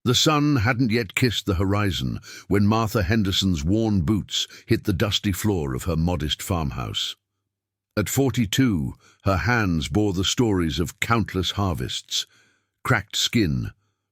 The sun hadn't yet kissed the horizon when Martha Henderson's worn boots hit the dusty floor of her modest farmhouse. At 42, her hands bore the stories of countless harvests, cracked skin,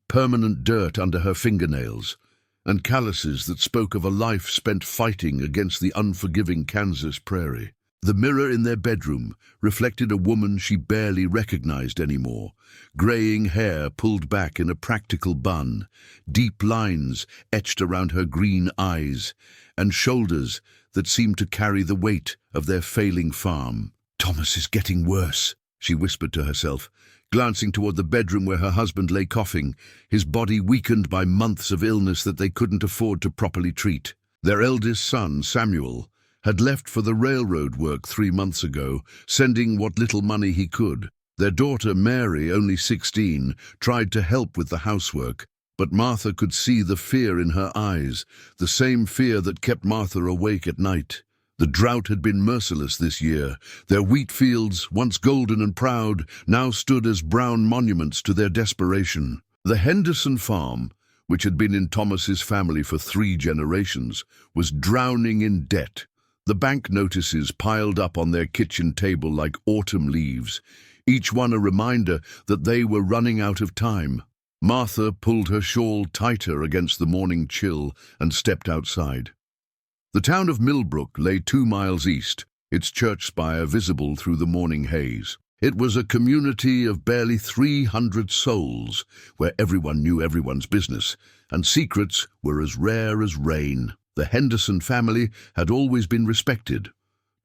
permanent dirt under her fingernails, and calluses that spoke of a life spent fighting against the unforgiving Kansas prairie. The mirror in their bedroom reflected a woman she barely recognized anymore, graying hair pulled back in a practical bun, deep lines etched around her green eyes, and shoulders that seemed to carry the weight of their failing farm. "Thomas is getting worse," she whispered to herself, glancing toward the bedroom where her husband lay coughing, his body weakened by months of illness that they couldn't afford to properly treat. Their eldest son, Samuel, had left for the railroad work 3 months ago, sending what little money he could. Their daughter, Mary, only 16, tried to help with the housework, but Martha could see the fear in her eyes, the same fear that kept Martha awake at night. The drought had been merciless this year. Their wheat fields, once golden and proud, now stood as brown monuments to their desperation. The Henderson farm, which had been in Thomas's family for 3 generations, was drowning in debt. The bank notices piled up on their kitchen table like autumn leaves, each one a reminder that they were running out of time. Martha pulled her shawl tighter against the morning chill and stepped outside. The town of Millbrook lay 2 miles east, its church spire visible through the morning haze. It was a community of barely 300 souls, where everyone knew everyone's business, and secrets were as rare as rain. The Henderson family had always been respected.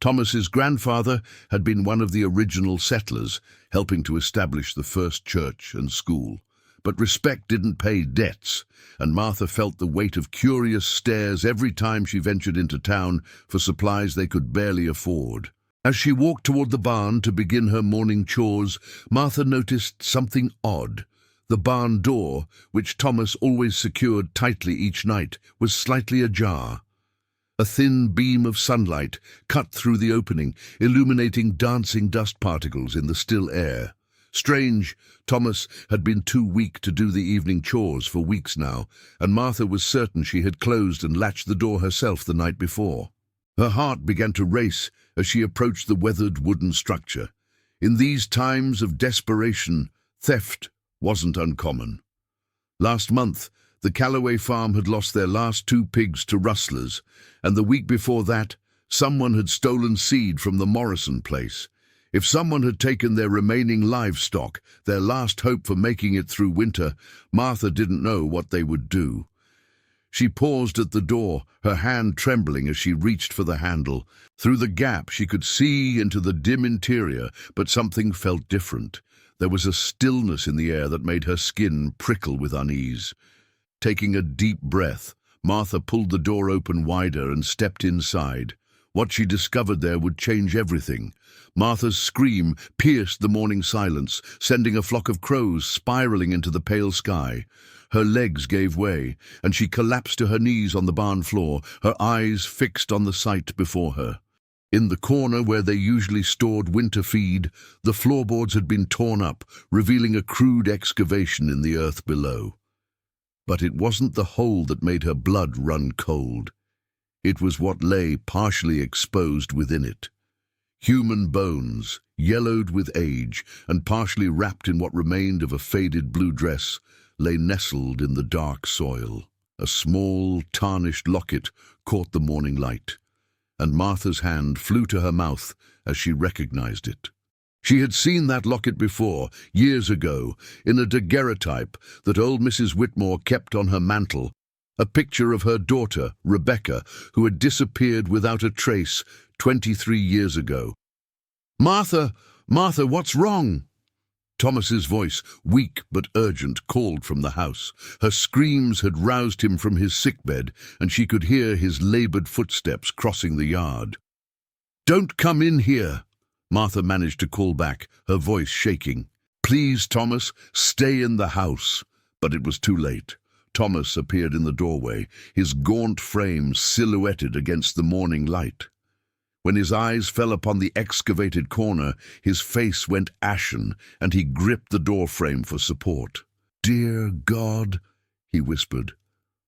Thomas's grandfather had been one of the original settlers, helping to establish the first church and school. But respect didn't pay debts, and Martha felt the weight of curious stares every time she ventured into town for supplies they could barely afford. As she walked toward the barn to begin her morning chores, Martha noticed something odd. The barn door, which Thomas always secured tightly each night, was slightly ajar. A thin beam of sunlight cut through the opening, illuminating dancing dust particles in the still air. Strange, Thomas had been too weak to do the evening chores for weeks now, and Martha was certain she had closed and latched the door herself the night before. Her heart began to race as she approached the weathered wooden structure. In these times of desperation, theft wasn't uncommon. Last month, the Callaway farm had lost their last 2 pigs to rustlers, and the week before that, someone had stolen seed from the Morrison place. If someone had taken their remaining livestock, their last hope for making it through winter, Martha didn't know what they would do. She paused at the door, her hand trembling as she reached for the handle. Through the gap she could see into the dim interior, but something felt different. There was a stillness in the air that made her skin prickle with unease. Taking a deep breath, Martha pulled the door open wider and stepped inside. What she discovered there would change everything. Martha's scream pierced the morning silence, sending a flock of crows spiraling into the pale sky. Her legs gave way, and she collapsed to her knees on the barn floor, her eyes fixed on the sight before her. In the corner where they usually stored winter feed, the floorboards had been torn up, revealing a crude excavation in the earth below. But it wasn't the hole that made her blood run cold. It was what lay partially exposed within it. Human bones, yellowed with age and partially wrapped in what remained of a faded blue dress, lay nestled in the dark soil. A small, tarnished locket caught the morning light, and Martha's hand flew to her mouth as she recognized it. She had seen that locket before, years ago, in a daguerreotype that old Mrs. Whitmore kept on her mantel, a picture of her daughter, Rebecca, who had disappeared without a trace 23 years ago. "Martha, Martha, what's wrong?" Thomas's voice, weak but urgent, called from the house. Her screams had roused him from his sickbed, and she could hear his labored footsteps crossing the yard. "Don't come in here," Martha managed to call back, her voice shaking. "Please, Thomas, stay in the house." But it was too late. Thomas appeared in the doorway, his gaunt frame silhouetted against the morning light. When his eyes fell upon the excavated corner, his face went ashen, and he gripped the doorframe for support. "Dear God," he whispered.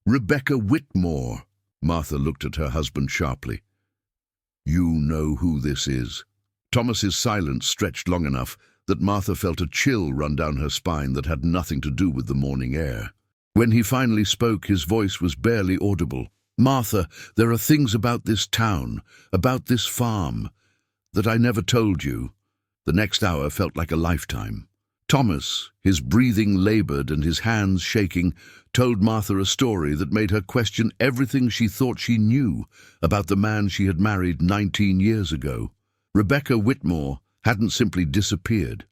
"Rebecca Whitmore." Martha looked at her husband sharply. "You know who this is?" Thomas's silence stretched long enough that Martha felt a chill run down her spine that had nothing to do with the morning air. When he finally spoke, his voice was barely audible. "Martha, there are things about this town, about this farm, that I never told you." The next hour felt like a lifetime. Thomas, his breathing labored and his hands shaking, told Martha a story that made her question everything she thought she knew about the man she had married 19 years ago. Rebecca Whitmore hadn't simply disappeared,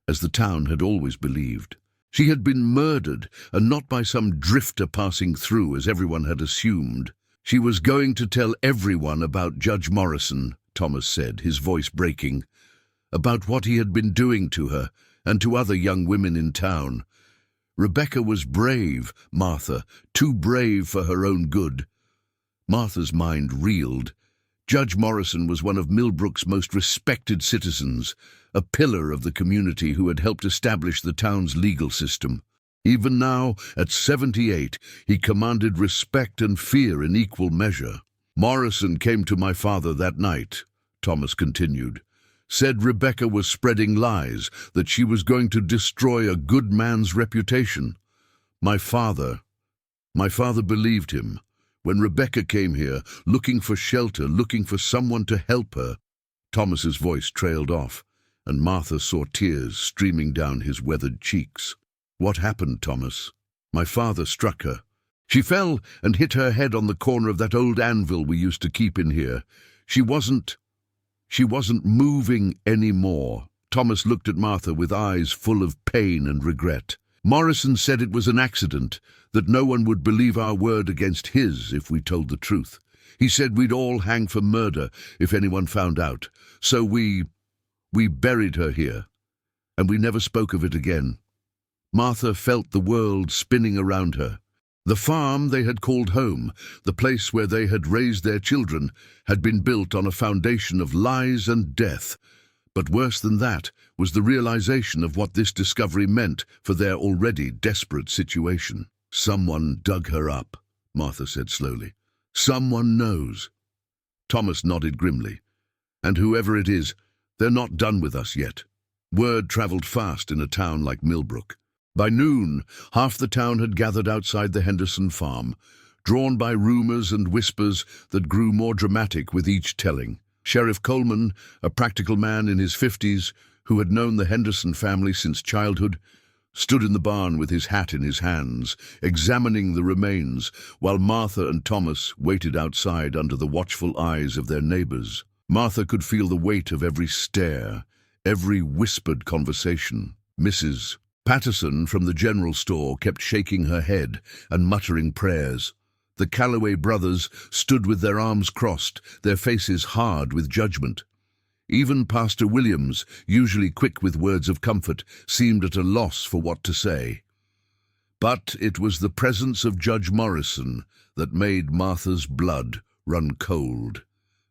as the town had always believed. She had been murdered, and not by some drifter passing through, as everyone had assumed. She was going to tell everyone about Judge Morrison, Thomas said, his voice breaking, about what he had been doing to her and to other young women in town. Rebecca was brave, Martha, too brave for her own good. Martha's mind reeled. Judge Morrison was one of Millbrook's most respected citizens, a pillar of the community who had helped establish the town's legal system. Even now, at 78, he commanded respect and fear in equal measure. "Morrison came to my father that night," Thomas continued. "Said Rebecca was spreading lies, that she was going to destroy a good man's reputation. My father believed him. When Rebecca came here, looking for shelter, looking for someone to help her." Thomas's voice trailed off, and Martha saw tears streaming down his weathered cheeks. "What happened, Thomas?" "My father struck her. She fell and hit her head on the corner of that old anvil we used to keep in here. She wasn't moving anymore." Thomas looked at Martha with eyes full of pain and regret. "Morrison said it was an accident, that no one would believe our word against his if we told the truth. He said we'd all hang for murder if anyone found out. So we buried her here, and we never spoke of it again." Martha felt the world spinning around her. The farm they had called home, the place where they had raised their children, had been built on a foundation of lies and death. But worse than that was the realization of what this discovery meant for their already desperate situation. "Someone dug her up," Martha said slowly. "Someone knows." Thomas nodded grimly. "And whoever it is, they're not done with us yet." Word traveled fast in a town like Millbrook. By noon, half the town had gathered outside the Henderson farm, drawn by rumors and whispers that grew more dramatic with each telling. Sheriff Coleman, a practical man in his 50s, who had known the Henderson family since childhood, stood in the barn with his hat in his hands, examining the remains, while Martha and Thomas waited outside under the watchful eyes of their neighbors. Martha could feel the weight of every stare, every whispered conversation. Mrs. Patterson from the general store kept shaking her head and muttering prayers. The Calloway brothers stood with their arms crossed, their faces hard with judgment. Even Pastor Williams, usually quick with words of comfort, seemed at a loss for what to say. But it was the presence of Judge Morrison that made Martha's blood run cold.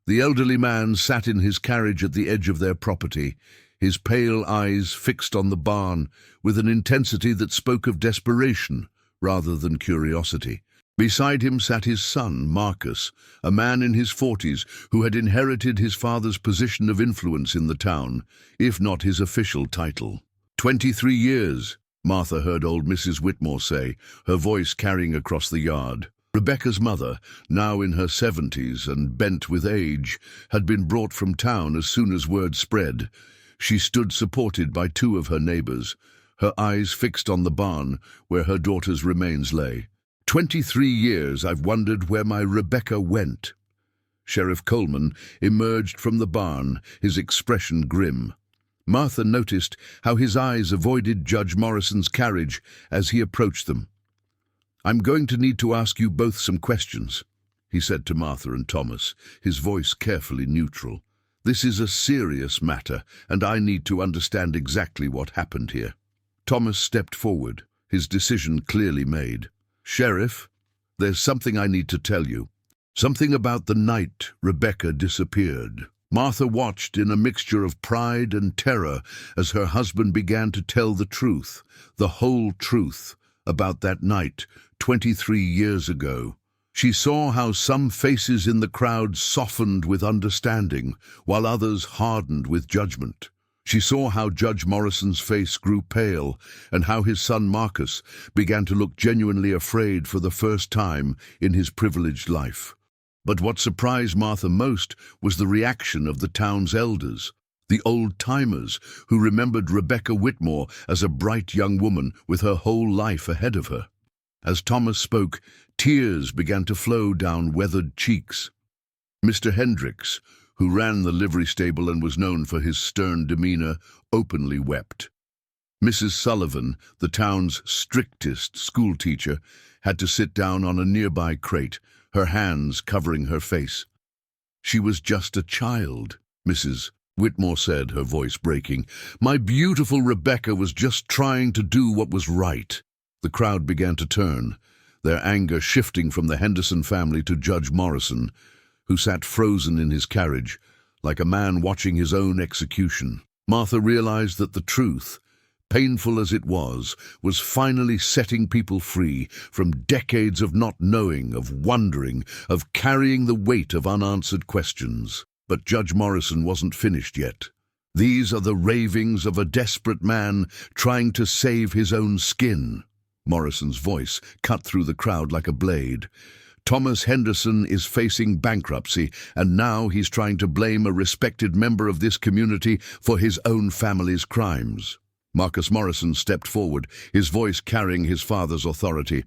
The elderly man sat in his carriage at the edge of their property, his pale eyes fixed on the barn with an intensity that spoke of desperation rather than curiosity. Beside him sat his son, Marcus, a man in his 40s who had inherited his father's position of influence in the town, if not his official title. 23 years, Martha heard old Mrs. Whitmore say, her voice carrying across the yard. Rebecca's mother, now in her 70s and bent with age, had been brought from town as soon as word spread. She stood supported by 2 of her neighbors, her eyes fixed on the barn where her daughter's remains lay. 23 years I've wondered where my Rebecca went." Sheriff Coleman emerged from the barn, his expression grim. Martha noticed how his eyes avoided Judge Morrison's carriage as he approached them. "I'm going to need to ask you both some questions," he said to Martha and Thomas, his voice carefully neutral. "This is a serious matter, and I need to understand exactly what happened here." Thomas stepped forward, his decision clearly made. "Sheriff, there's something I need to tell you. Something about the night Rebecca disappeared." Martha watched in a mixture of pride and terror as her husband began to tell the truth, the whole truth, about that night 23 years ago. She saw how some faces in the crowd softened with understanding, while others hardened with judgment. She saw how Judge Morrison's face grew pale, and how his son Marcus began to look genuinely afraid for the first time in his privileged life. But what surprised Martha most was the reaction of the town's elders, the old-timers who remembered Rebecca Whitmore as a bright young woman with her whole life ahead of her. As Thomas spoke, tears began to flow down weathered cheeks. Mr. Hendricks, who ran the livery stable and was known for his stern demeanor, openly wept. Mrs. Sullivan, the town's strictest schoolteacher, had to sit down on a nearby crate, her hands covering her face. "She was just a child," Mrs. Whitmore said, her voice breaking. "My beautiful Rebecca was just trying to do what was right." The crowd began to turn, their anger shifting from the Henderson family to Judge Morrison, who sat frozen in his carriage, like a man watching his own execution. Martha realized that the truth, painful as it was finally setting people free from decades of not knowing, of wondering, of carrying the weight of unanswered questions. But Judge Morrison wasn't finished yet. "These are the ravings of a desperate man trying to save his own skin." Morrison's voice cut through the crowd like a blade. "Thomas Henderson is facing bankruptcy, and now he's trying to blame a respected member of this community for his own family's crimes." Marcus Morrison stepped forward, his voice carrying his father's authority.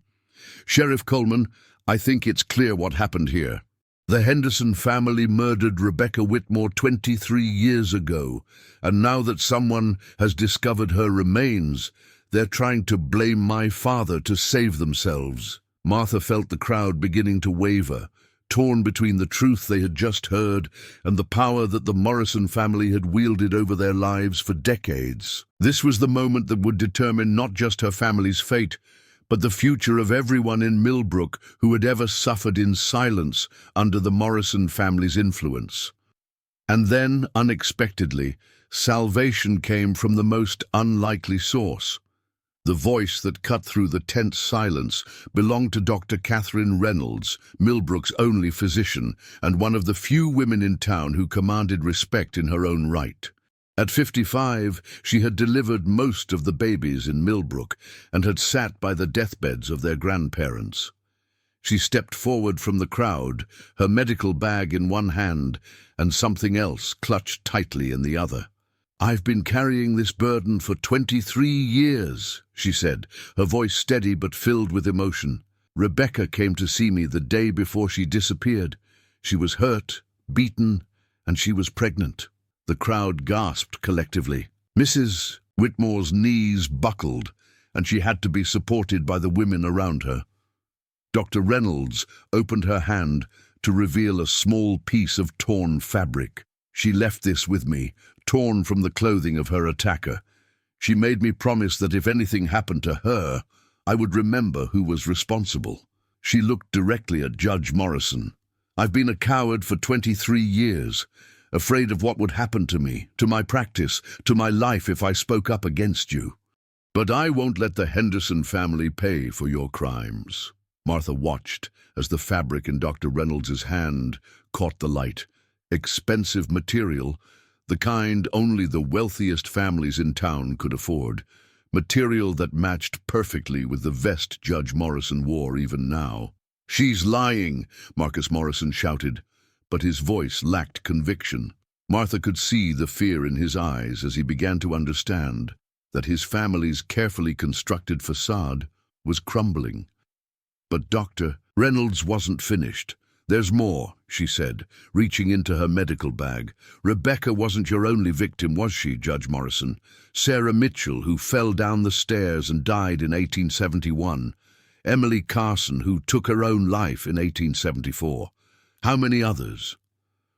"Sheriff Coleman, I think it's clear what happened here. The Henderson family murdered Rebecca Whitmore 23 years ago, and now that someone has discovered her remains, they're trying to blame my father to save themselves." Martha felt the crowd beginning to waver, torn between the truth they had just heard and the power that the Morrison family had wielded over their lives for decades. This was the moment that would determine not just her family's fate, but the future of everyone in Millbrook who had ever suffered in silence under the Morrison family's influence. And then, unexpectedly, salvation came from the most unlikely source. The voice that cut through the tense silence belonged to Dr. Catherine Reynolds, Millbrook's only physician, and one of the few women in town who commanded respect in her own right. At 55, she had delivered most of the babies in Millbrook and had sat by the deathbeds of their grandparents. She stepped forward from the crowd, her medical bag in one hand and something else clutched tightly in the other. "I've been carrying this burden for 23 years, she said, her voice steady but filled with emotion. "Rebecca came to see me the day before she disappeared. She was hurt, beaten, and she was pregnant." The crowd gasped collectively. Mrs. Whitmore's knees buckled, and she had to be supported by the women around her. Dr. Reynolds opened her hand to reveal a small piece of torn fabric. "She left this with me, torn from the clothing of her attacker. She made me promise that if anything happened to her, I would remember who was responsible." She looked directly at Judge Morrison. "I've been a coward for 23 years, afraid of what would happen to me, to my practice, to my life if I spoke up against you. But I won't let the Henderson family pay for your crimes." Martha watched as the fabric in Dr. Reynolds' hand caught the light. Expensive material, the kind only the wealthiest families in town could afford. Material that matched perfectly with the vest Judge Morrison wore even now. "She's lying," Marcus Morrison shouted, but his voice lacked conviction. Martha could see the fear in his eyes as he began to understand that his family's carefully constructed facade was crumbling. But Dr. Reynolds wasn't finished. "There's more," she said, reaching into her medical bag. "Rebecca wasn't your only victim, was she, Judge Morrison? Sarah Mitchell, who fell down the stairs and died in 1871. Emily Carson, who took her own life in 1874. How many others?"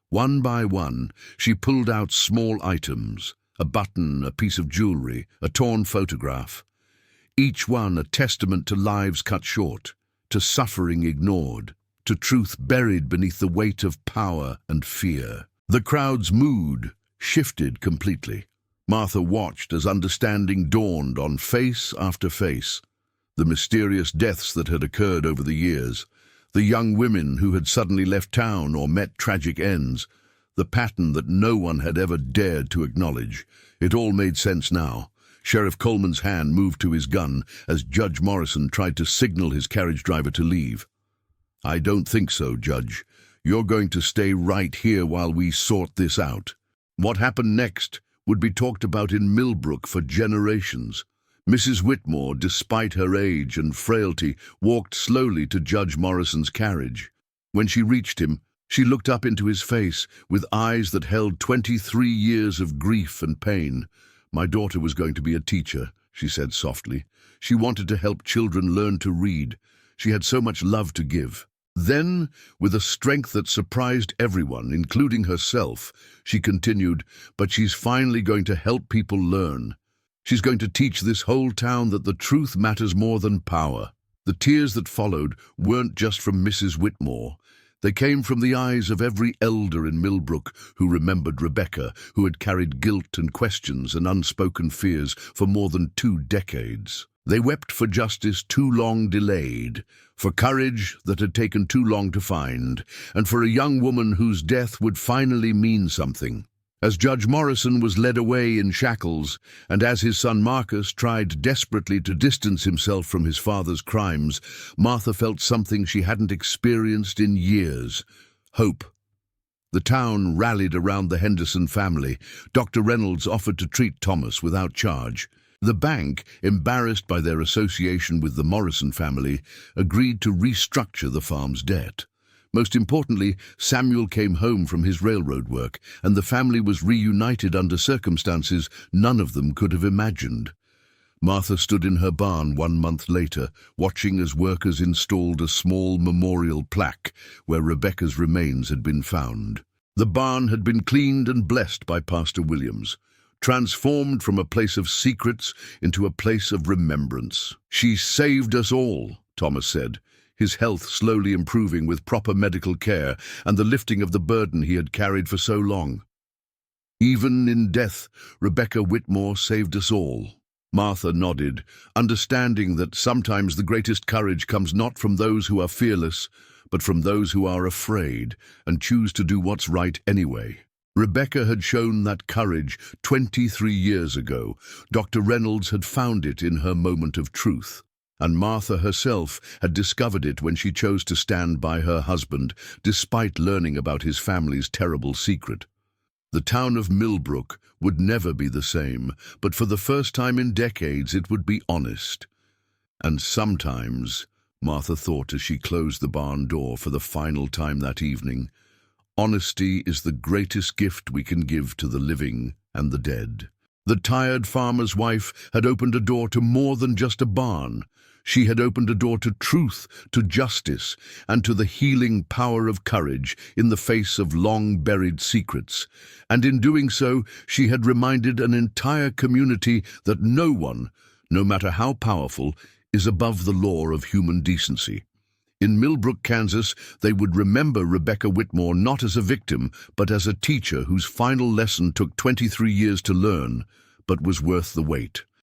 One by one, she pulled out small items, a button, a piece of jewelry, a torn photograph. Each one a testament to lives cut short, to suffering ignored, to truth buried beneath the weight of power and fear. The crowd's mood shifted completely. Martha watched as understanding dawned on face after face. The mysterious deaths that had occurred over the years, the young women who had suddenly left town or met tragic ends, the pattern that no one had ever dared to acknowledge. It all made sense now. Sheriff Coleman's hand moved to his gun as Judge Morrison tried to signal his carriage driver to leave. "I don't think so, Judge. You're going to stay right here while we sort this out." What happened next would be talked about in Millbrook for generations. Mrs. Whitmore, despite her age and frailty, walked slowly to Judge Morrison's carriage. When she reached him, she looked up into his face with eyes that held 23 years of grief and pain. "My daughter was going to be a teacher," she said softly. "She wanted to help children learn to read. She had so much love to give." Then, with a strength that surprised everyone, including herself, she continued, "But she's finally going to help people learn. She's going to teach this whole town that the truth matters more than power." The tears that followed weren't just from Mrs. Whitmore. They came from the eyes of every elder in Millbrook who remembered Rebecca, who had carried guilt and questions and unspoken fears for more than 2 decades. They wept for justice too long delayed, for courage that had taken too long to find, and for a young woman whose death would finally mean something. As Judge Morrison was led away in shackles, and as his son Marcus tried desperately to distance himself from his father's crimes, Martha felt something she hadn't experienced in years: hope. The town rallied around the Henderson family. Dr. Reynolds offered to treat Thomas without charge. The bank, embarrassed by their association with the Morrison family, agreed to restructure the farm's debt. Most importantly, Samuel came home from his railroad work, and the family was reunited under circumstances none of them could have imagined. Martha stood in her barn 1 month later, watching as workers installed a small memorial plaque where Rebecca's remains had been found. The barn had been cleaned and blessed by Pastor Williams, transformed from a place of secrets into a place of remembrance. "She saved us all," Thomas said, his health slowly improving with proper medical care and the lifting of the burden he had carried for so long. "Even in death, Rebecca Whitmore saved us all." Martha nodded, understanding that sometimes the greatest courage comes not from those who are fearless, but from those who are afraid and choose to do what's right anyway. Rebecca had shown that courage 23 years ago. Dr. Reynolds had found it in her moment of truth, and Martha herself had discovered it when she chose to stand by her husband, despite learning about his family's terrible secret. The town of Millbrook would never be the same, but for the first time in decades it would be honest. And sometimes, Martha thought as she closed the barn door for the final time that evening, honesty is the greatest gift we can give to the living and the dead. The tired farmer's wife had opened a door to more than just a barn. She had opened a door to truth, to justice, and to the healing power of courage in the face of long-buried secrets. And in doing so, she had reminded an entire community that no one, no matter how powerful, is above the law of human decency. In Millbrook, Kansas, they would remember Rebecca Whitmore not as a victim, but as a teacher whose final lesson took 23 years to learn, but was worth the wait.